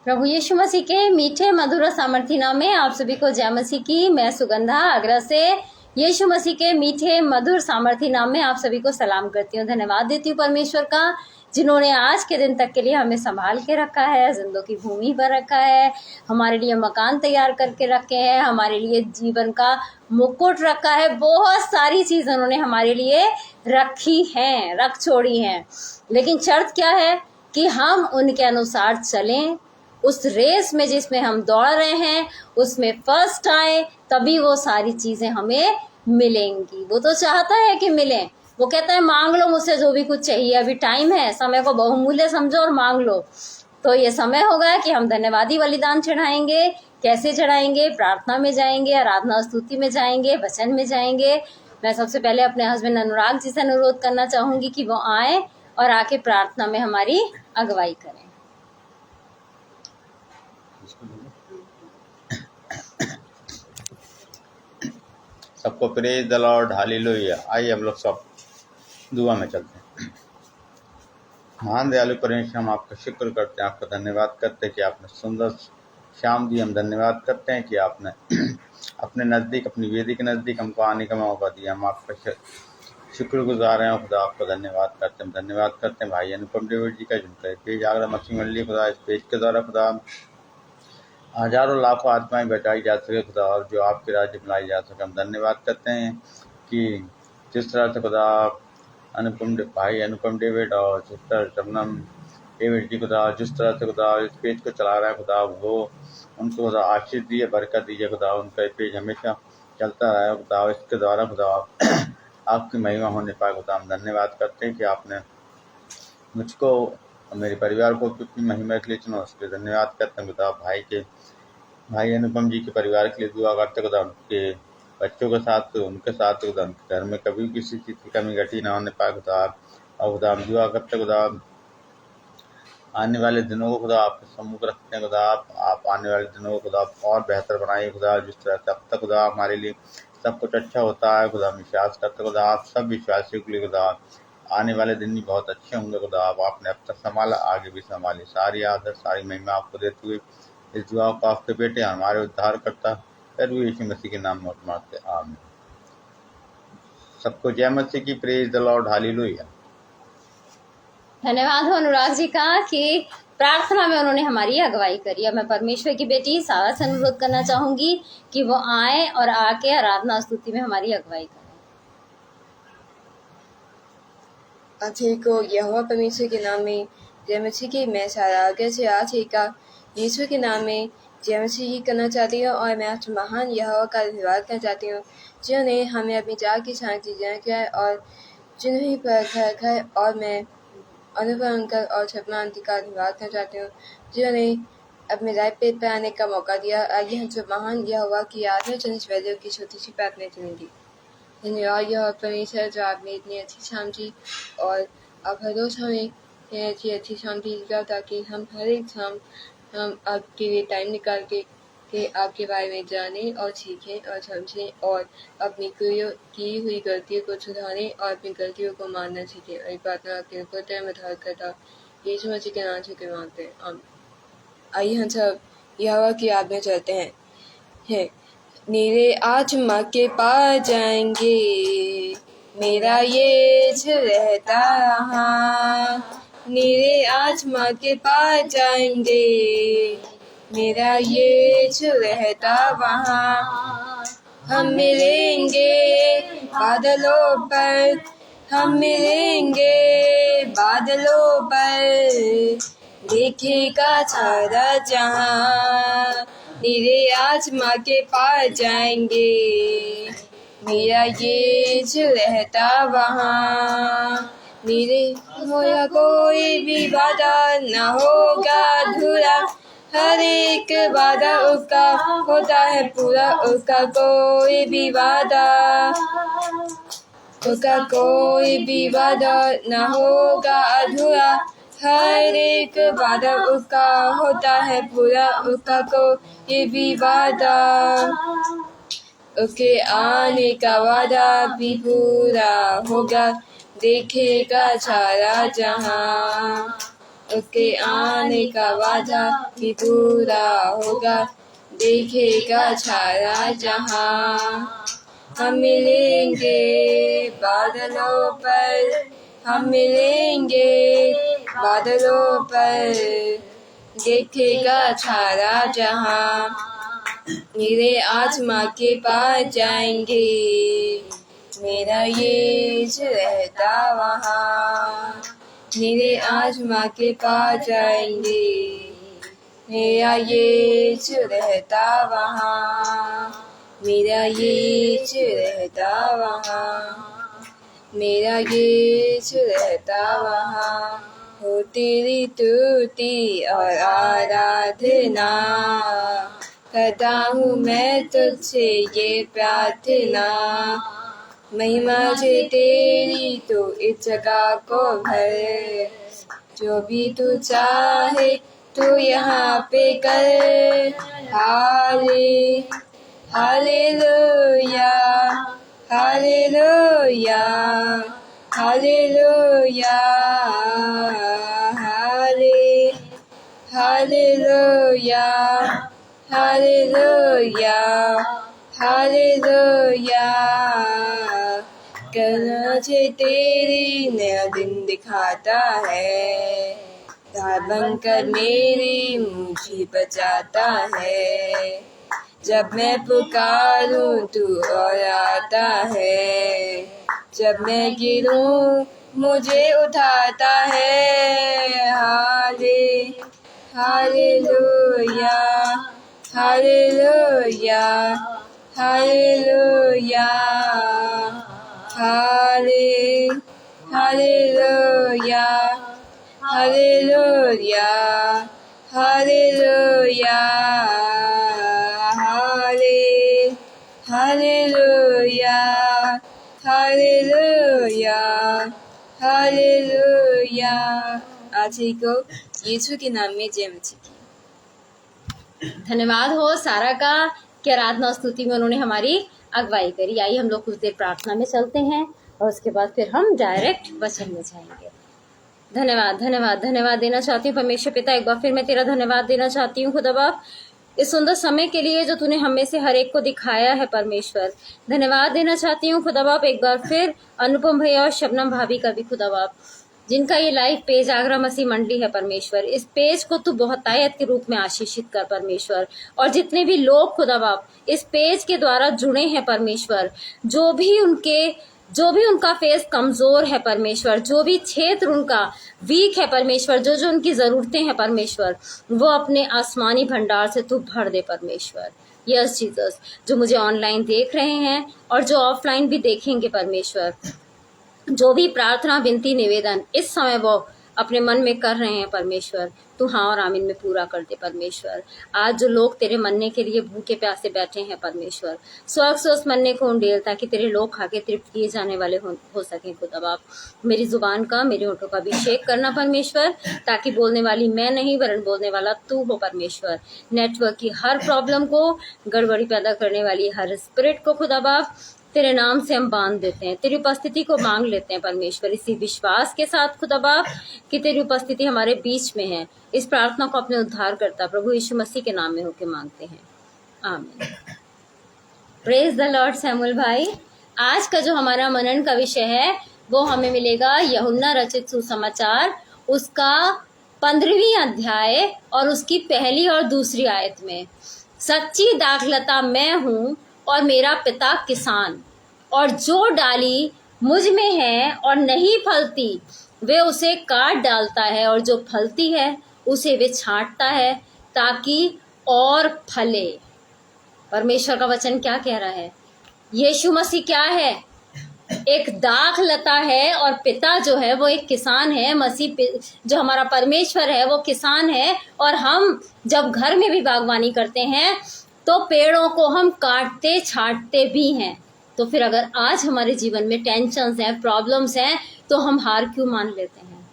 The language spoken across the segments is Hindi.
प्रभु यीशु मसीह के मीठे मधुर सामर्थी नाम में आप सभी को जय मसीह की। मैं सुगंधा आगरा से यीशु मसीह के मीठे मधुर सामर्थी नाम में आप सभी को सलाम करती हूँ। धन्यवाद देती हूँ परमेश्वर का, जिन्होंने आज के दिन तक के लिए हमें संभाल के रखा है, जिंदों की भूमि पर रखा है, हमारे लिए मकान तैयार करके रखे हैं, हमारे लिए जीवन का मुकुट रखा है। बहुत सारी चीज़ उन्होंने हमारे लिए रखी हैं, रख छोड़ी हैं। लेकिन शर्त क्या है कि हम उनके अनुसार चलें, उस रेस में जिसमें हम दौड़ रहे हैं उसमें फर्स्ट आए, तभी वो सारी चीजें हमें मिलेंगी। वो तो चाहता है कि मिले, वो कहता है मांग लो मुझसे जो भी कुछ चाहिए, अभी टाइम है, समय को बहुमूल्य समझो और मांग लो। तो ये समय होगा कि हम धन्यवादी बलिदान चढ़ाएंगे। कैसे चढ़ाएंगे? प्रार्थना में जाएंगे, आराधना स्तुति में जाएंगे, वचन में जाएंगे। मैं सबसे पहले अपने हस्बैंड अनुराग जी से अनुरोध करना चाहूंगी कि वो आए और आके प्रार्थना में हमारी अगुवाई करें। सबको प्रेज द लॉर्ड, हालेलुया। आइए हम लोग सब दुआ में चलते हैं। महान दयालु परमेश्वर, हम आपका शुक्र करते हैं, आपका धन्यवाद करते हैं कि आपने सुंदर शाम दी। हम धन्यवाद करते हैं कि आपने अपने नज़दीक, अपनी वेदी के नज़दीक हमको आने का मौका दिया। हम आपका शुक्रगुजार हैं खुदा, आपका धन्यवाद करते हैं। धन्यवाद करते हैं भाई अनुपम डेविड जी का, जिनका पेज आगरा मसीह मंडली खुदा, इस पेज के द्वारा खुदा हजारों लाखों आत्माएं बचाई जा सके खुदा, और जो आपके राज्य में लाई जा सके। हम धन्यवाद करते हैं कि जिस तरह से खुदा भाई अनुपम डेविड और सिस्टर शबनम डेविड जी खुदा जिस तरह से खुदा इस पेज को चला रहा है खुदा, वो उनको खुदा आशीष दिए, बरकत दीजिए खुदा। उनका ये पेज हमेशा चलता रहे खुदा, इसके द्वारा खुदा आपकी महिमा होने पाए खुदा। हम धन्यवाद करते हैं कि आपने मुझको और मेरे परिवार को कितनी महिमा के लिए चुना, उसके धन्यवाद करते हैं खुदा। भाई अनुपम जी के परिवार के लिए दुआ करते खुदा, उनके बच्चों के साथ, उनके साथ खुदा, उनके घर में कभी किसी चीज़ की कमी घटी ना होने पाए खुदा। और खुदा हम दुआ करते खुदा, आने वाले दिनों को खुदा आपके सम्मुख रखते हैं खुदा। आप आने वाले दिनों को खुदा और बेहतर बनाइए खुदा। जिस तरह से अब तक खुदा हमारे लिए सब कुछ अच्छा होता है खुदा, हम विश्वास करते खुदा, आप सब विश्वासियों के लिए खुदा आने वाले दिन भी बहुत अच्छे होंगे खुदा। आपने अब तक संभाला, आगे भी संभाली। सारी आदर, सारी महिमा आपको देते हुए इस दुआ को आपके बेटे हमारे उद्धार करता प्रभु यीशु मसीह के नाम में मांगते, आमीन। सबको जय मसीह की। Praise the Lord, hallelujah. धन्यवाद हो अनुराग जी का कि प्रार्थना में उन्होंने हमारी अगुवाई करी। अब मैं परमेश्वर की बेटी सारा से अनुरोध करना चाहूंगी कि वो आए और आके आराधना स्तुति में हमारी अगुवाई करें। अच्छे को यहोवा परमेश्वर के नाम में जय मसीह की। मैं सारा आगे से आज ही का यीशु के नाम में जय मसीह की करना चाहती हूँ, और मैं आज महान यहोवा का धन्यवाद करना चाहती हूँ, जिन्होंने हमें अपनी जान की शान चीजें किया है और जिन्हें पर रखा है। और मैं अनुभव अंकल और छपना आंटी का धन्यवाद करना चाहती हूँ, जिन्होंने अपने राइट पेज पर आने का मौका दिया। आइए हम सब महान यहोवा की याद है, जिन्हें वैल्यू की छोटी सी प्रार्थना चुनेंगी। धन्यवाद यहोवा परमेश्वर, जो आपने इतनी अच्छी शाम दी, और आप हर रोज हमें अच्छी शाम दीजिएगा, ताकि हम हर एक शाम हम आपके लिए टाइम निकाल के आपके बारे में जानें और सीखें और समझें, और अपनी की हुई गलतियों को सुधारें और अपनी गलतियों को मानना सीखें। और प्रार्थना के पुत्र में धार करता यीशु मसीह के नाम से मांगते हैं, आमीन। आइए हम सब यहोवा की याद में चलते हैं। मेरे आत्मा के पास जाएंगे, मेरा यीशु रहता रहा। मेरे आत्मा के पास जाएंगे, मेरा यीशु रहता वहाँ। हम मिलेंगे बादलों पर, हम मिलेंगे बादलों पर, देखेगा सारा जहाँ। मेरे आत्मा के पास जाएंगे, मेरा यीशु रहता वहाँ। मेरे होया कोई भी वादा न होगा अधूरा, हर एक वादा उसका होता है पूरा। उसका कोई भी वादा, उसका कोई भी वादा न होगा अधूरा, हर एक वादा उसका होता है पूरा। उसका कोई भी वादा, उसके आने का वादा भी पूरा होगा, देखेगा सारा जहां। उसके आने का वादा भी पूरा होगा, देखेगा सारा जहां। हम मिलेंगे बादलों पर, हम मिलेंगे बादलों पर, देखेगा सारा जहां। नीले आसमां के पास जाएंगे, मेरा यीशु रहता वहाँ। नीले आसमां के पास जाएंगे, मेरा यीशु रहता वहाँ। मेरा यीशु रहता वहाँ, मेरा यीशु रहता वहाँ। हो तेरी स्तुति और आराधना, करता हूँ मैं तुझसे ये प्रार्थना। महिमा से तेरी तो इस जगह को भर, जो भी तू चाहे तू यहाँ पे कर। हालेलुया, हालेलुया, हालेलुया, हालेलुया, हालेलुया, हालेलुया। करुणा से तेरी नया दिन दिखाता है, धार बनकर मेरी मुझे बचाता है। जब मैं पुकारूं तू और आता है, जब मैं गिरूं मुझे उठाता है। हालेलुया, हालेलुया, हालेलुया, हालेलुया, हालेलुया, हालेलुया, हालेलुया, हालेलुया, हालेलुया। आज ही को यीशु के नाम में जय मसीह की। धन्यवाद हो सारा का कि आराधना और स्तुति में उन्होंने हमारी अगुवाई करी। आइए हम लोग कुछ देर प्रार्थना में चलते हैं और उसके बाद फिर हम डायरेक्ट वचन में जाएंगे। धन्यवाद, धन्यवाद, धन्यवाद देना चाहती हूँ परमेश्वर पिता। एक बार फिर मैं तेरा धन्यवाद देना चाहती हूँ खुदा बाप, इस सुंदर समय के लिए जो तूने हमें से हर एक को दिखाया है परमेश्वर। धन्यवाद देना चाहती हूँ खुदा बाप एक बार फिर अनुपम भैया और शबनम भाभी का भी खुदा बाप, जिनका ये लाइव पेज आगरा मसीह मंडी है परमेश्वर। इस पेज को तू बहुतायत के रूप में आशीषित कर परमेश्वर, और जितने भी लोग खुदा बाप इस पेज के द्वारा जुड़े हैं परमेश्वर, जो भी उनका फेस कमजोर है परमेश्वर, जो भी क्षेत्र उनका वीक है परमेश्वर, जो जो उनकी जरूरतें हैं परमेश्वर, वो अपने आसमानी भंडार से तू भर दे परमेश्वर। यस जीसस, जो मुझे ऑनलाइन देख रहे हैं और जो ऑफलाइन भी देखेंगे परमेश्वर, जो भी प्रार्थना विनती निवेदन इस समय वो अपने मन में कर रहे हैं परमेश्वर, तू हाँ और आमीन में पूरा कर दे परमेश्वर। आज जो लोग तेरे मन्ने के लिए भूखे प्यासे बैठे हैं परमेश्वर, स्वर्ग से उस मन्ने को उंडेल ताकि तेरे लोग खा के तृप्त किए जाने वाले हो सकें खुदा बाप। मेरी जुबान का, मेरे होठों का अभिषेक करना परमेश्वर, ताकि बोलने वाली मैं नहीं वरन बोलने वाला तू हो परमेश्वर। नेटवर्क की हर प्रॉब्लम को, गड़बड़ी पैदा करने वाली हर स्पिरिट को खुदा बाप तेरे नाम से हम बांध देते हैं, तेरी उपस्थिति को मांग लेते हैं परमेश्वर, इसी विश्वास के साथ खुदा बाप कि तेरी उपस्थिति हमारे बीच में है। इस प्रार्थना को अपने उद्धार करता प्रभु यीशु मसीह के नाम में होके मांगते हैं, आमीन। प्रेज द लॉर्ड सैमुअल भाई। आज का जो हमारा मनन का विषय है वो हमें मिलेगा यूहन्ना रचित सुसमाचार, उसका 15वीं अध्याय और उसकी पहली और दूसरी आयत में। सच्ची दाखलता मैं हूँ और मेरा पिता किसान, और जो डाली मुझ में है और नहीं फलती वे उसे काट डालता है, और जो फलती है उसे वे छांटता है ताकि और फले। परमेश्वर का वचन क्या कह रहा है? यीशु मसीह क्या है? एक दाखलता है, और पिता जो है वो एक किसान है। मसीह जो हमारा परमेश्वर है वो किसान है, और हम जब घर में भी बागवानी करते हैं तो पेड़ों को हम काटते छांटते भी हैं। तो फिर अगर आज हमारे जीवन में टेंशन्स हैं, प्रॉब्लम्स हैं, तो हम हार क्यों मान लेते हैं?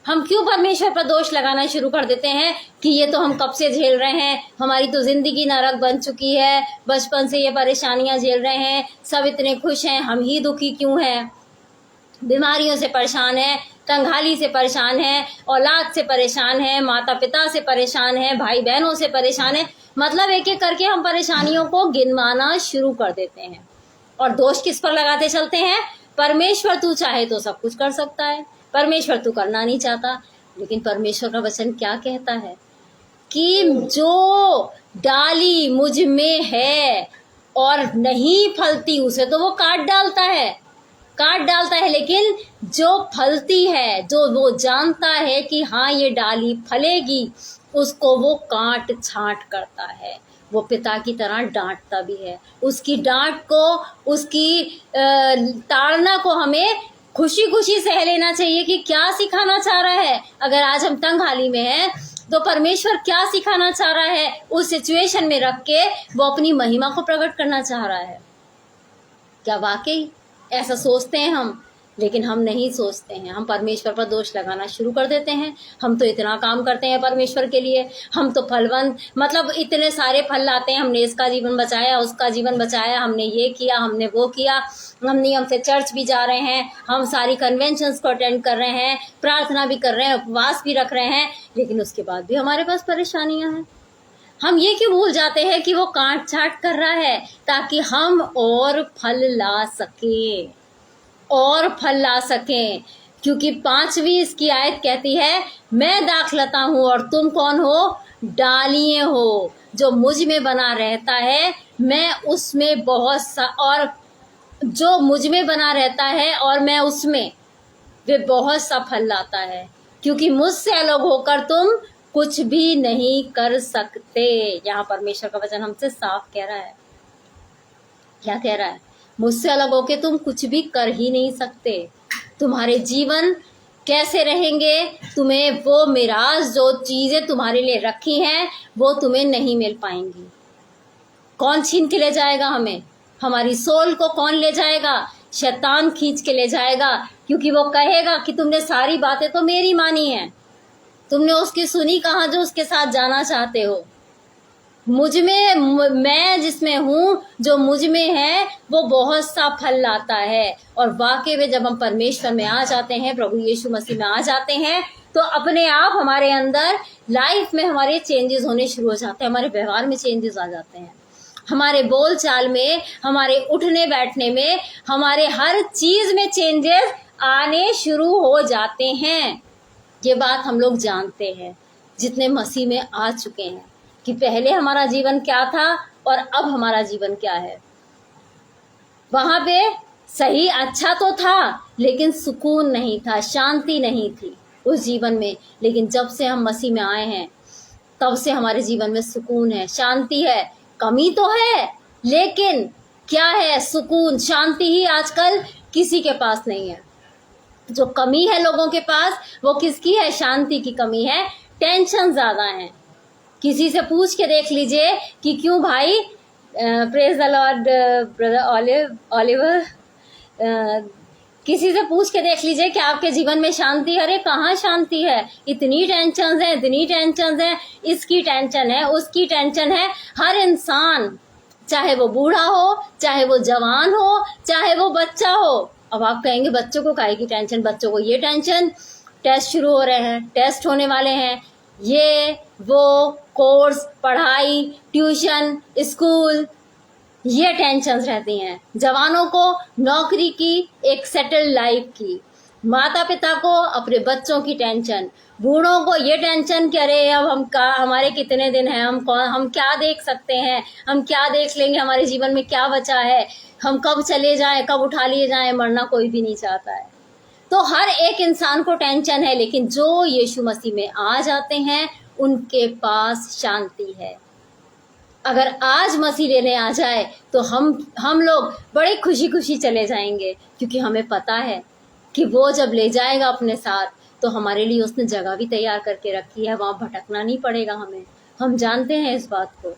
हम क्यों परमेश्वर पर दोष लगाना शुरू कर देते हैं कि ये तो हम कब से झेल रहे हैं, हमारी तो जिंदगी नरक बन चुकी है, बचपन से ये परेशानियां झेल रहे हैं, सब इतने खुश हैं, हम ही दुखी क्यों हैं, बीमारियों से परेशान हैं। तंगहाली से परेशान हैं, औलाद से परेशान हैं, माता पिता से परेशान हैं, भाई बहनों से परेशान हैं। मतलब एक एक करके हम परेशानियों को गिनवाना शुरू कर देते हैं और दोष किस पर लगाते चलते हैं? परमेश्वर तू चाहे तो सब कुछ कर सकता है, परमेश्वर तू करना नहीं चाहता। लेकिन परमेश्वर का वचन क्या कहता है कि जो डाली मुझ में है और नहीं फलती उसे तो वो काट डालता है, लेकिन जो फलती है, जो वो जानता है कि हाँ ये डाली फलेगी, उसको वो काट छांट करता है। वो पिता की तरह डांटता भी है। उसकी डांट को, उसकी ताड़ना को हमें खुशी खुशी सह लेना चाहिए कि क्या सिखाना चाह रहा है। अगर आज हम तंगहाली में हैं तो परमेश्वर क्या सिखाना चाह रहा है, उस सिचुएशन में रख के वो अपनी महिमा को प्रकट करना चाह रहा है। क्या वाकई ऐसा सोचते हैं हम? लेकिन हम नहीं सोचते हैं। हम परमेश्वर पर दोष लगाना शुरू कर देते हैं। हम तो इतना काम करते हैं परमेश्वर के लिए, हम तो फलवंत, मतलब इतने सारे फल लाते हैं, हमने इसका जीवन बचाया, उसका जीवन बचाया, हमने ये किया, हमने वो किया, हम नियम से चर्च भी जा रहे हैं, हम सारी कन्वेंशंस को अटेंड कर रहे हैं, प्रार्थना भी कर रहे हैं, उपवास भी रख रहे हैं, लेकिन उसके बाद भी हमारे पास परेशानियां हैं। हम ये क्यों भूल जाते हैं कि वो काट छाट कर रहा है ताकि हम और फल ला सकें। क्योंकि 5वीं इसकी आयत कहती है, मैं दाखलता हूँ और तुम कौन हो? डालियाँ हो। जो मुझ में बना रहता है मैं उसमें और जो मुझ में बना रहता है और मैं उसमें, वे बहुत सा फल लाता है। क्योंकि मुझसे अलग होकर तुम कुछ भी नहीं कर सकते। यहाँ परमेश्वर का वचन हमसे साफ कह रहा है। क्या कह रहा है? मुझसे अलग होके तुम कुछ भी कर ही नहीं सकते। तुम्हारे जीवन कैसे रहेंगे? तुम्हें वो मिराज, जो चीजें तुम्हारे लिए रखी हैं, वो तुम्हें नहीं मिल पाएंगी। कौन छीन के ले जाएगा हमें? हमारी सोल को कौन ले जाएगा? शैतान खींच के ले जाएगा। क्योंकि वो कहेगा कि तुमने सारी बातें तो मेरी मानी हैं, तुमने उसकी सुनी कहाँ जो उसके साथ जाना चाहते हो। मुझ में, मैं जिसमें हूँ, जो मुझ में है, वो बहुत सा फल लाता है। और वाकई में जब हम परमेश्वर में आ जाते हैं, प्रभु यीशु मसीह में आ जाते हैं, तो अपने आप हमारे अंदर लाइफ में हमारे चेंजेस होने शुरू हो जाते हैं। हमारे व्यवहार में चेंजेस आ जाते हैं, हमारे बोल चाल में, हमारे उठने बैठने में, हमारे हर चीज में चेंजेस आने शुरू हो जाते हैं। ये बात हम लोग जानते हैं जितने मसीह में आ चुके हैं कि पहले हमारा जीवन क्या था और अब हमारा जीवन क्या है। वहां पे सही अच्छा तो था, लेकिन सुकून नहीं था, शांति नहीं थी उस जीवन में। लेकिन जब से हम मसीह में आए हैं, तब से हमारे जीवन में सुकून है, शांति है। कमी तो है, लेकिन क्या है? सुकून, शांति ही आजकल किसी के पास नहीं है। जो कमी है लोगों के पास, वो किसकी है? शांति की कमी है। टेंशन ज्यादा है। किसी से पूछ के देख लीजिए कि क्यों भाई, praise the Lord brother Oliver, किसी से पूछ के देख लीजिए कि आपके जीवन में शांति है? अरे कहाँ शांति है? इतनी टेंशन है, इतनी टेंशन है, इसकी टेंशन है, उसकी टेंशन है। हर इंसान, चाहे वो बूढ़ा हो, चाहे वो जवान हो, चाहे वो बच्चा हो। अब आप कहेंगे बच्चों को काहे की टेंशन? बच्चों को ये टेंशन, टेस्ट शुरू हो रहे हैं, टेस्ट होने वाले हैं, ये वो कोर्स, पढ़ाई, ट्यूशन, स्कूल, ये टेंशन्स रहती हैं। जवानों को नौकरी की, एक सेटल्ड लाइफ की, माता पिता को अपने बच्चों की टेंशन, बूढ़ों को ये टेंशन कि अरे अब हमारे कितने दिन हैं, हम क्या देख सकते हैं, हम क्या देख लेंगे, हमारे जीवन में क्या बचा है, हम कब चले जाएं, कब उठा लिए जाएं, मरना कोई भी नहीं चाहता है। तो हर एक इंसान को टेंशन है, लेकिन जो यीशु मसीह में आ जाते हैं उनके पास शांति है। अगर आज मसीह लेने आ जाए तो हम लोग बड़े खुशी खुशी चले जाएंगे, क्योंकि हमें पता है कि वो जब ले जाएगा अपने साथ, तो हमारे लिए उसने जगह भी तैयार करके रखी है, वहाँ भटकना नहीं पड़ेगा हमें। हम जानते हैं इस बात को।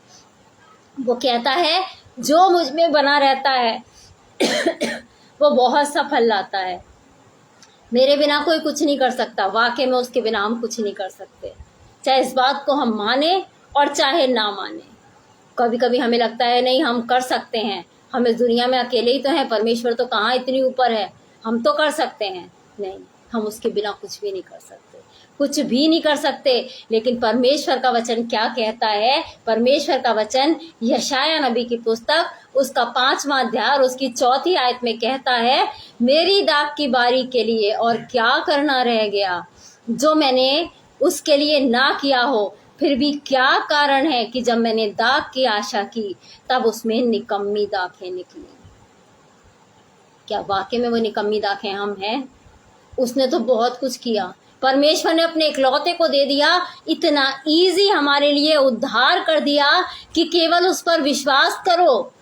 वो कहता है जो मुझ में बना रहता है वो बहुत सा फल लाता है। मेरे बिना कोई कुछ नहीं कर सकता। वाकई में उसके बिना हम कुछ नहीं कर सकते, चाहे इस बात को हम माने और चाहे ना माने। कभी कभी हमें लगता है नहीं हम कर सकते हैं, हम इस दुनिया में अकेले ही तो हैं, परमेश्वर तो कहाँ इतनी ऊपर है, हम तो कर सकते हैं। नहीं, हम उसके बिना कुछ भी नहीं कर सकते, कुछ भी नहीं कर सकते। लेकिन परमेश्वर का वचन क्या कहता है? परमेश्वर का वचन यशाया नबी की पुस्तक उसका 5वां अध्याय और उसकी 4थी आयत में कहता है, मेरी दाख की बारी के लिए और क्या करना रह गया जो मैंने उसके लिए ना किया हो। फिर भी क्या कारण है कि जब मैंने दाख की आशा की तब उसमें निकम्मी दाखें निकली। क्या वाकई में वो निकम्मी दाखें हम हैं? उसने तो बहुत कुछ किया। परमेश्वर ने अपने इकलौते को दे दिया, इतना इजी हमारे लिए उद्धार कर दिया कि केवल उस पर विश्वास करो,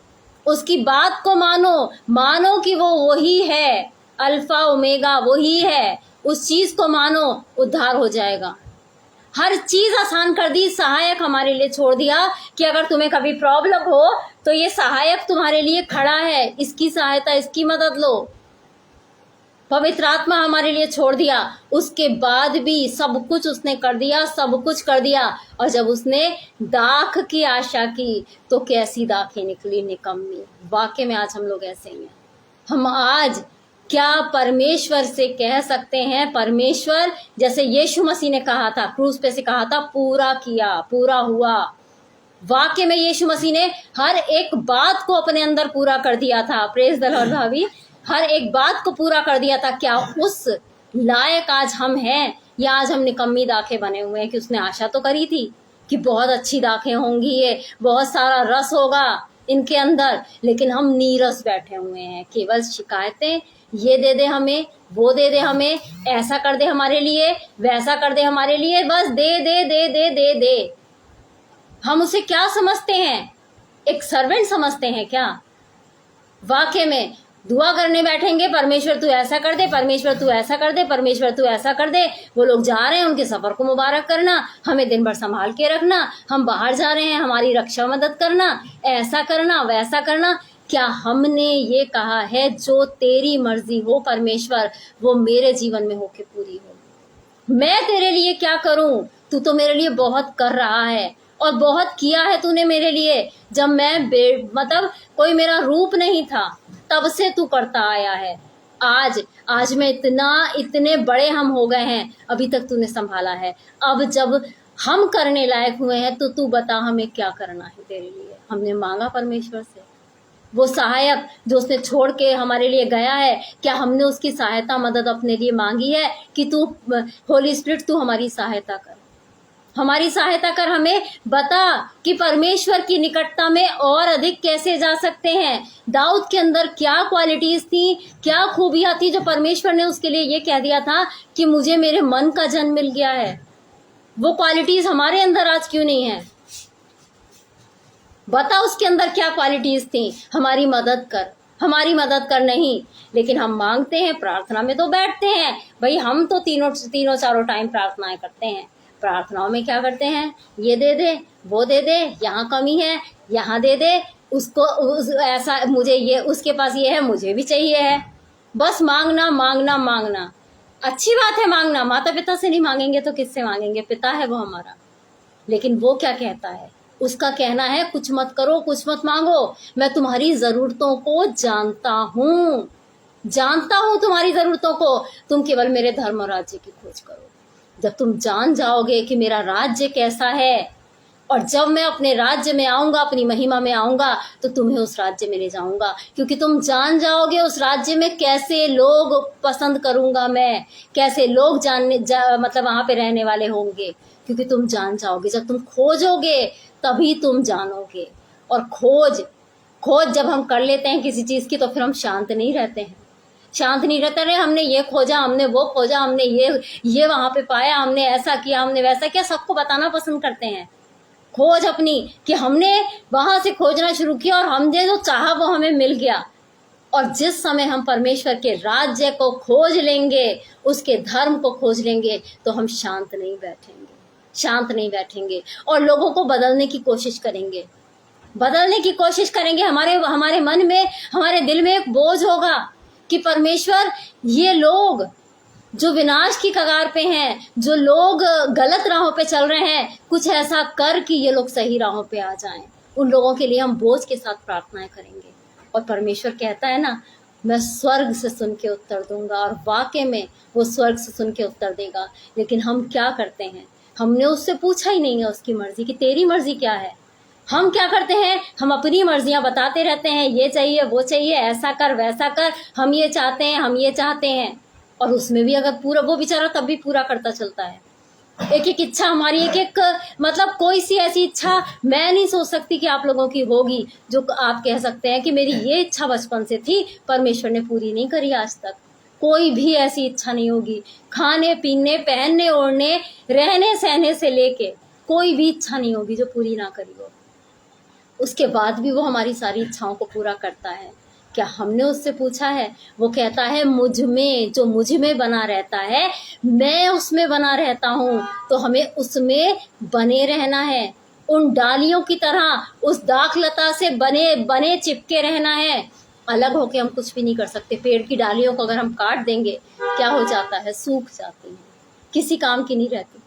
उसकी बात को मानो कि वो वही है, अल्फा ओमेगा वही है, उस चीज को मानो, उद्धार हो जाएगा। हर चीज आसान कर दी, सहायक हमारे लिए छोड़ दिया कि अगर तुम्हें कभी प्रॉब्लम हो तो ये सहायक तुम्हारे लिए खड़ा है, इसकी सहायता, इसकी मदद लो। पवित्र आत्मा हमारे लिए छोड़ दिया, उसके बाद भी सब कुछ उसने कर दिया, सब कुछ कर दिया। और जब उसने दाख की आशा की तो कैसी दाखें निकली, निकम्मी। वाकई में आज हम लोग ऐसे ही हैं। हम आज क्या परमेश्वर से कह सकते हैं? परमेश्वर, जैसे यीशु मसीह ने कहा था, क्रूस पे से कहा था, पूरा किया, पूरा हुआ। वाकई में यीशु मसीह ने हर एक बात को अपने अंदर पूरा कर दिया था। प्रेज द लॉर्ड भाभी, हर एक बात को पूरा कर दिया था। क्या उस लायक आज हम हैं या आज हम निकम्मी दाखें बने हुए हैं? कि उसने आशा तो करी थी कि बहुत अच्छी दाखें होंगी, ये बहुत सारा रस होगा इनके अंदर, लेकिन हम नीरस बैठे हुए हैं। केवल शिकायतें, ये दे दे हमें, वो दे दे हमें, ऐसा कर दे हमारे लिए, वैसा कर दे हमारे लिए, बस दे दे दे दे दे दे। हम उसे क्या समझते हैं? एक सर्वेंट समझते हैं क्या? वाकई में दुआ करने बैठेंगे, परमेश्वर तू ऐसा कर दे, परमेश्वर तू ऐसा कर दे, परमेश्वर तू ऐसा कर दे। वो लोग जा रहे हैं, उनके सफर को मुबारक करना, हमें दिन भर संभाल के रखना, हम बाहर जा रहे हैं, हमारी रक्षा मदद करना, ऐसा करना, वैसा करना। क्या हमने ये कहा है जो तेरी मर्जी हो परमेश्वर वो मेरे जीवन में होके पूरी हो? मैं तेरे लिए क्या करूं? तू तो मेरे लिए बहुत कर रहा है और बहुत किया है तूने मेरे लिए। जब मैं मतलब कोई मेरा रूप नहीं था तब से तू करता आया है। आज मैं इतने बड़े हम हो गए हैं, अभी तक तूने संभाला है। अब जब हम करने लायक हुए हैं तो तू बता हमें क्या करना है तेरे लिए। हमने मांगा परमेश्वर से वो सहायक जो उसने छोड़ के हमारे लिए गया है, क्या हमने उसकी सहायता मदद अपने लिए मांगी है कि तू होली स्पिरिट तू हमारी सहायता कर, हमारी सहायता कर, हमें बता कि परमेश्वर की निकटता में और अधिक कैसे जा सकते हैं। दाऊद के अंदर क्या क्वालिटीज थी, क्या खूबियां थी जो परमेश्वर ने उसके लिए ये कह दिया था कि मुझे मेरे मन का जन मिल गया है। वो क्वालिटीज हमारे अंदर आज क्यों नहीं है? बता उसके अंदर क्या क्वालिटीज थी। हमारी मदद कर नहीं, लेकिन हम मांगते हैं, प्रार्थना में तो बैठते हैं भाई, हम तो तीनों चारों टाइम प्रार्थनाएं करते हैं। प्रार्थनाओं में क्या करते हैं? ये दे दे, वो दे दे, यहाँ कमी है, यहाँ दे दे, उसको ऐसा, मुझे ये, उसके पास ये है, मुझे भी चाहिए है। बस मांगना मांगना मांगना। अच्छी बात है मांगना, माता पिता से नहीं मांगेंगे तो किससे मांगेंगे? पिता है वो हमारा। लेकिन वो क्या कहता है? उसका कहना है कुछ मत करो, कुछ मत मांगो, मैं तुम्हारी जरूरतों को जानता हूँ तुम्हारी जरूरतों को, तुम केवल मेरे धर्म और राज्य की खोज करो। जब तुम जान जाओगे कि मेरा राज्य कैसा है, और जब मैं अपने राज्य में आऊंगा, अपनी महिमा में आऊंगा, तो तुम्हें उस राज्य में ले जाऊंगा, क्योंकि तुम जान जाओगे उस राज्य में कैसे लोग पसंद करूंगा मैं, कैसे लोग मतलब वहां पे रहने वाले होंगे, क्योंकि तुम जान जाओगे। जब तुम खोजोगे तभी तुम जानोगे। और खोज जब हम कर लेते हैं किसी चीज की तो फिर हम शांत नहीं रहते हैं, रहे हमने ये खोजा, हमने वो खोजा, हमने ये वहां पे पाया, हमने ऐसा किया, हमने वैसा किया, सबको बताना पसंद करते हैं। खोज अपनी कि हमने वहां से खोजना शुरू किया और हमने जो चाहा वो हमें मिल गया। और जिस समय हम परमेश्वर के राज्य को खोज लेंगे, उसके धर्म को खोज लेंगे, तो हम शांत नहीं बैठेंगे और लोगों को बदलने की कोशिश करेंगे। हमारे मन में, हमारे दिल में एक बोझ होगा कि परमेश्वर, ये लोग जो विनाश की कगार पे हैं, जो लोग गलत राहों पे चल रहे हैं, कुछ ऐसा कर कि ये लोग सही राहों पे आ जाएं। उन लोगों के लिए हम बोझ के साथ प्रार्थनाएं करेंगे। और परमेश्वर कहता है ना, मैं स्वर्ग से सुन के उत्तर दूंगा, और वाकई में वो स्वर्ग से सुन के उत्तर देगा। लेकिन हम क्या करते हैं, हमने उससे पूछा ही नहीं है उसकी मर्जी कि तेरी मर्जी क्या है। हम क्या करते हैं, हम अपनी मर्जियां बताते रहते हैं, ये चाहिए वो चाहिए, ऐसा कर वैसा कर, हम ये चाहते हैं हम ये चाहते हैं। और उसमें भी अगर पूरा, वो बेचारा तब भी पूरा करता चलता है। एक एक इच्छा हमारी, एक एक मतलब कोई सी ऐसी इच्छा मैं नहीं सोच सकती कि आप लोगों की होगी जो आप कह सकते हैं कि मेरी ये इच्छा बचपन से थी, परमेश्वर ने पूरी नहीं करी आज तक। कोई भी ऐसी इच्छा नहीं होगी, खाने पीने पहनने ओढ़ने रहने सहने से लेके कोई भी इच्छा नहीं होगी जो पूरी ना करी हो। उसके बाद भी वो हमारी सारी इच्छाओं को पूरा करता है। क्या हमने उससे पूछा है? वो कहता है मुझ में, जो मुझ में बना रहता है मैं उसमें बना रहता हूँ, तो हमें उसमें बने रहना है। उन डालियों की तरह उस दाखलता से बने बने चिपके रहना है। अलग होके हम कुछ भी नहीं कर सकते। पेड़ की डालियों को अगर हम काट देंगे क्या हो जाता है? सूख जाती हैं, किसी काम की नहीं रहती।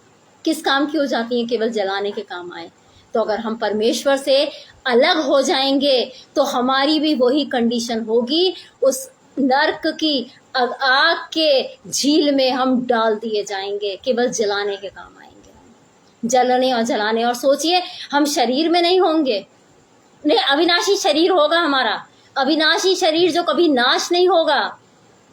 किस काम की हो जाती हैं? केवल जलाने के काम आए। तो अगर हम परमेश्वर से अलग हो जाएंगे तो हमारी भी वही कंडीशन होगी, उस नर्क की आग के झील में हम डाल दिए जाएंगे, केवल जलाने के काम आएंगे हम, जलने और जलाने। और सोचिए, हम शरीर में नहीं होंगे, नहीं, अविनाशी शरीर होगा हमारा, अविनाशी शरीर जो कभी नाश नहीं होगा,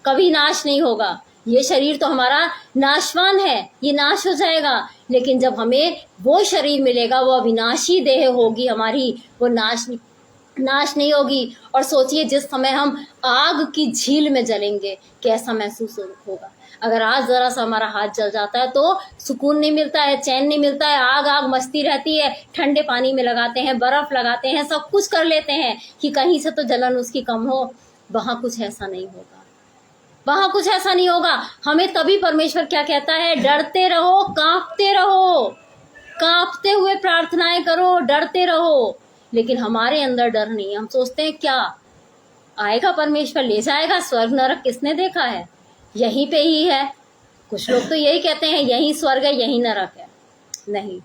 कभी नाश नहीं होगा। ये शरीर तो हमारा नाशवान है, ये नाश हो जाएगा। लेकिन जब हमें वो शरीर मिलेगा, वो अविनाशी देह होगी हमारी, वो नाश नहीं होगी। और सोचिए, जिस समय हम आग की झील में जलेंगे कैसा महसूस होगा। अगर आज जरा सा हमारा हाथ जल जाता है तो सुकून नहीं मिलता है, चैन नहीं मिलता है, आग आग मस्ती रहती है। ठंडे पानी में लगाते हैं, बर्फ लगाते हैं, सब कुछ कर लेते हैं कि कहीं से तो जलन उसकी कम हो। वहां कुछ ऐसा नहीं होगा, वहां कुछ ऐसा नहीं होगा। हमें तभी परमेश्वर क्या कहता है? डरते रहो, कांपते रहो, कांपते हुए प्रार्थनाएं करो, डरते रहो। लेकिन हमारे अंदर डर नहीं है। हम सोचते हैं क्या आएगा परमेश्वर ले जाएगा, स्वर्ग नरक किसने देखा है, यहीं पे ही है। कुछ लोग तो यही कहते हैं यहीं स्वर्ग है यहीं नरक है। नहीं,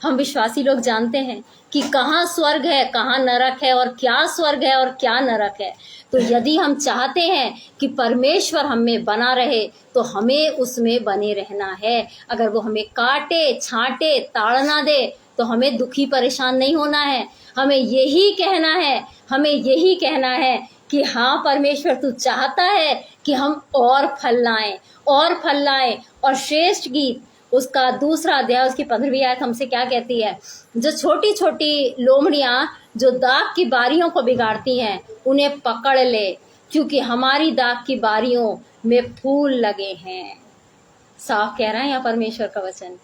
हम विश्वासी लोग जानते हैं कि कहाँ स्वर्ग है कहाँ नरक है, और क्या स्वर्ग है और क्या नरक है। तो यदि हम चाहते हैं कि परमेश्वर हम में बना रहे तो हमें उसमें बने रहना है। अगर वो हमें काटे छांटे ताड़ना दे तो हमें दुखी परेशान नहीं होना है। हमें यही कहना है, हमें यही कहना है कि हाँ परमेश्वर तू चाहता है कि हम और फल लाएं, और फल लाएं। और श्रेष्ठ गीत उसका 2 अध्याय उसकी 15वीं आयत हमसे क्या कहती है? जो छोटी छोटी लोमड़ियां जो दाग की बारियों को बिगाड़ती हैं उन्हें पकड़ ले, क्योंकि हमारी दाग की बारियों में फूल लगे हैं। साफ कह रहा है यहाँ परमेश्वर का वचन,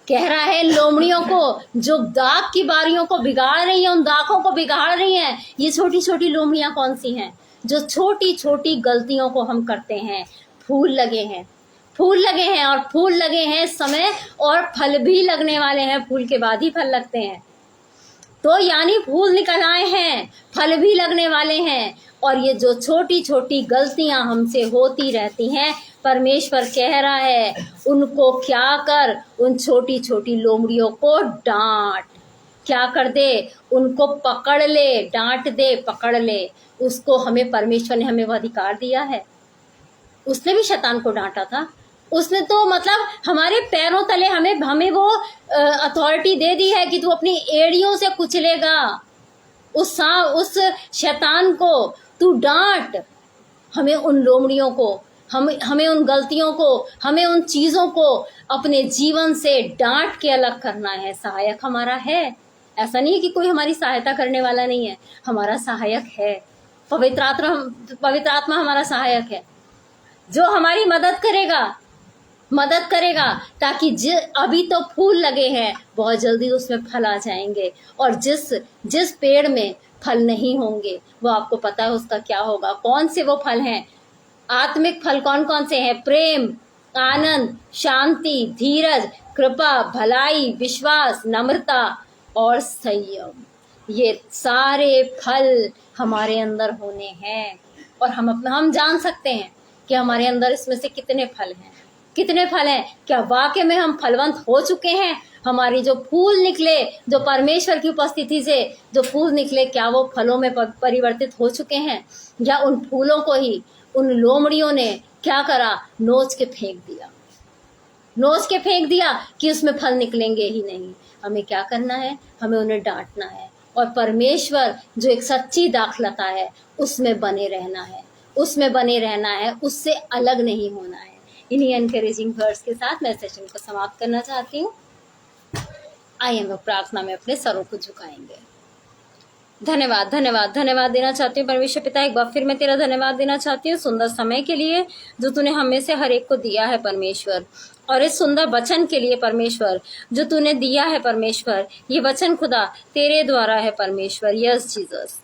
कह रहा है लोमड़ियों को जो दाग की बारियों को बिगाड़ रही हैं, उन दागों को बिगाड़ रही हैं। ये छोटी छोटी लोमड़ियां कौन सी हैं? जो छोटी छोटी गलतियों को हम करते हैं। फूल लगे हैं, फूल लगे हैं, और फूल लगे हैं इस समय, और फल भी लगने वाले हैं। फूल के बाद ही फल लगते हैं, तो यानी फूल निकल आए हैं, फल भी लगने वाले हैं। और ये जो छोटी छोटी गलतियां हमसे होती रहती हैं, परमेश्वर कह रहा है उनको क्या कर, उन छोटी छोटी लोमड़ियों को डांट, क्या कर दे, उनको पकड़ ले, डांट दे, पकड़ ले। उसको हमें परमेश्वर ने हमें वो अधिकार दिया है। उसने भी शैतान को डांटा था, उसने तो मतलब हमारे पैरों तले हमें वो अथॉरिटी दे दी है कि तू अपनी एड़ियों से कुचलेगा उस शैतान को, तू डांट। हमें उन लोमड़ियों को, हमें उन गलतियों को, हमें उन चीजों को अपने जीवन से डांट के अलग करना है। सहायक हमारा है, ऐसा नहीं है कि कोई हमारी सहायता करने वाला नहीं है, हमारा सहायक है। पवित्र आत्मा हमारा सहायक है जो हमारी मदद करेगा ताकि अभी तो फूल लगे हैं, बहुत जल्दी उसमें फल आ जाएंगे। और जिस पेड़ में फल नहीं होंगे वो आपको पता है उसका क्या होगा। कौन से वो फल हैं? आत्मिक फल कौन कौन से हैं? प्रेम, आनंद, शांति, धीरज, कृपा, भलाई, विश्वास, नम्रता और संयम। ये सारे फल हमारे अंदर होने हैं। और हम जान सकते हैं कि हमारे अंदर इसमें से कितने फल हैं, कितने फल हैं। क्या वाकई में हम फलवंत हो चुके हैं हमारी जो फूल निकले, जो परमेश्वर की उपस्थिति से जो फूल निकले, क्या वो फलों में परिवर्तित हो चुके हैं, या उन फूलों को ही उन लोमड़ियों ने क्या करा, नोच के फेंक दिया, नोच के फेंक दिया कि उसमें फल निकलेंगे ही नहीं। हमें क्या करना है, हमें उन्हें डांटना है, और परमेश्वर जो एक सच्ची दाखलता है उसमें बने रहना है, उसमें बने रहना है, उससे अलग नहीं होना है। इन्हीं एनकरेजिंग वर्ड्स के साथ मैं सेशन को समाप्त करना चाहती हूँ। आइए हम लोग प्रार्थना में अपने सरों को झुकाएंगे। धन्यवाद धन्यवाद धन्यवाद देना चाहती हूँ परमेश्वर पिता, एक बार फिर मैं तेरा धन्यवाद देना चाहती हूँ सुंदर समय के लिए जो तूने हमें से हर एक को दिया है परमेश्वर, और इस सुंदर वचन के लिए परमेश्वर जो तूने दिया है परमेश्वर। ये वचन खुदा तेरे द्वारा है परमेश्वर। यस जीसस,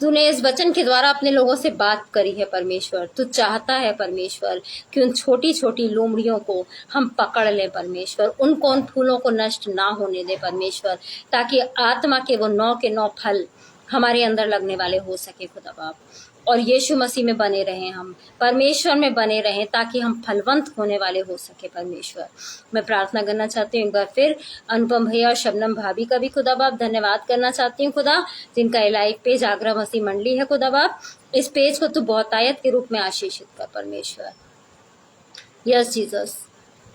तूने इस वचन के द्वारा अपने लोगों से बात करी है परमेश्वर। तू चाहता है परमेश्वर कि उन छोटी छोटी लोमड़ियों को हम पकड़ लें परमेश्वर, उनको उन फूलों को नष्ट ना होने दे परमेश्वर, ताकि आत्मा के वो 9 के 9 फल हमारे अंदर लगने वाले हो सके खुदा बाप, और यीशु मसीह में बने रहें, हम परमेश्वर में बने रहें, ताकि हम फलवंत होने वाले हो सके परमेश्वर। मैं प्रार्थना करना चाहती हूँ एक बार फिर अनुपम भैया और शबनम भाभी का भी खुदा बाप धन्यवाद करना चाहती हूँ खुदा, जिनका लाइव पेज आगरा मसीह मंडली है खुदा बाप। इस पेज को तू बहुतायत के रूप में आशीषित कर परमेश्वर। यस जीसस,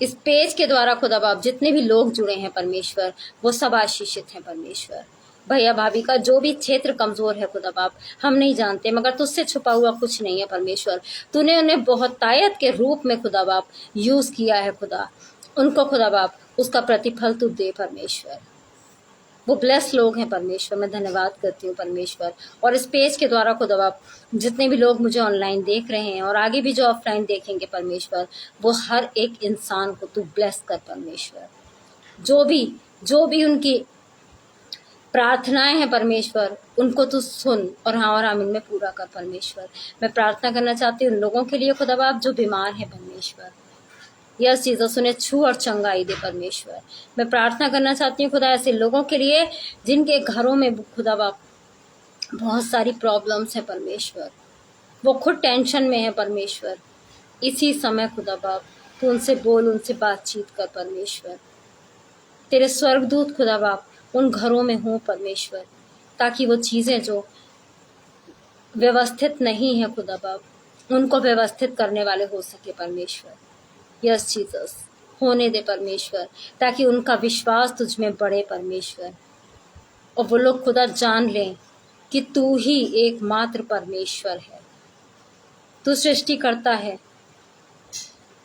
इस पेज के द्वारा खुदा बाप जितने भी लोग जुड़े हैं परमेश्वर वो सब आशीषित हैं परमेश्वर। भैया भाभी का जो भी क्षेत्र कमजोर है खुदा बाप हम नहीं जानते, मगर तुझसे छुपा हुआ कुछ नहीं है परमेश्वर। तूने उन्हें बहुतायत के रूप में खुदा बाप यूज किया है खुदा, उनको खुदा बाप उसका प्रतिफल तू दे परमेश्वर। वो ब्लेस लोग हैं परमेश्वर, मैं धन्यवाद करती हूँ परमेश्वर। और इस पेज के द्वारा खुदा बाप जितने भी लोग मुझे ऑनलाइन देख रहे हैं और आगे भी जो ऑफलाइन देखेंगे परमेश्वर, वो हर एक इंसान को तू ब्लेस कर परमेश्वर। जो भी उनकी प्रार्थनाएं हैं परमेश्वर, उनको तू सुन और हाँ और आमीन में पूरा कर परमेश्वर। मैं प्रार्थना करना चाहती हूँ उन लोगों के लिए खुदा बाप जो बीमार है परमेश्वर। यस जीसस, उन्हें छू और चंगाई दे परमेश्वर। मैं प्रार्थना करना चाहती हूँ खुदा ऐसे लोगों के लिए जिनके घरों में खुदा बाप बहुत सारी प्रॉब्लम्स हैं परमेश्वर, वो खुद टेंशन में है परमेश्वर। इसी समय खुदा बाप तू उनसे बोल, उनसे बातचीत कर परमेश्वर। तेरे स्वर्गदूत खुदा बाप उन घरों में हो परमेश्वर, ताकि वो चीजें जो व्यवस्थित नहीं है खुदा बाप उनको व्यवस्थित करने वाले हो सके परमेश्वर। यस जीसस, होने दे परमेश्वर, ताकि उनका विश्वास तुझ में बढ़े परमेश्वर, और वो लोग खुदा जान लें कि तू ही एकमात्र परमेश्वर है। तू सृष्टि करता है,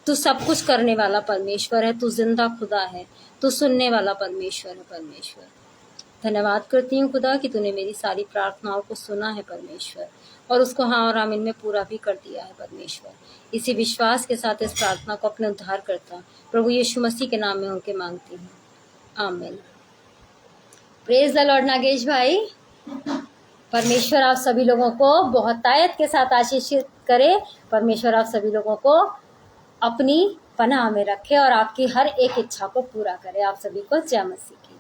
तू सब कुछ करने वाला परमेश्वर है, तू जिंदा खुदा है, तू सुनने वाला परमेश्वर है परमेश्वर। धन्यवाद करती हूँ खुदा कि तूने मेरी सारी प्रार्थनाओं को सुना है परमेश्वर, और उसको हाँ और आमीन में पूरा भी कर दिया है परमेश्वर। इसी विश्वास के साथ इस प्रार्थना को अपने उद्धार करता प्रभु यीशु मसीह के नाम में होके मांगती हूँ, आमीन। प्रेज द लॉर्ड नागेश भाई। परमेश्वर आप सभी लोगों को बहुतायत के साथ आशीषित करे। परमेश्वर आप सभी लोगों को अपनी पनाह में रखे और आपकी हर एक इच्छा को पूरा करे। आप सभी को जय मसीह की।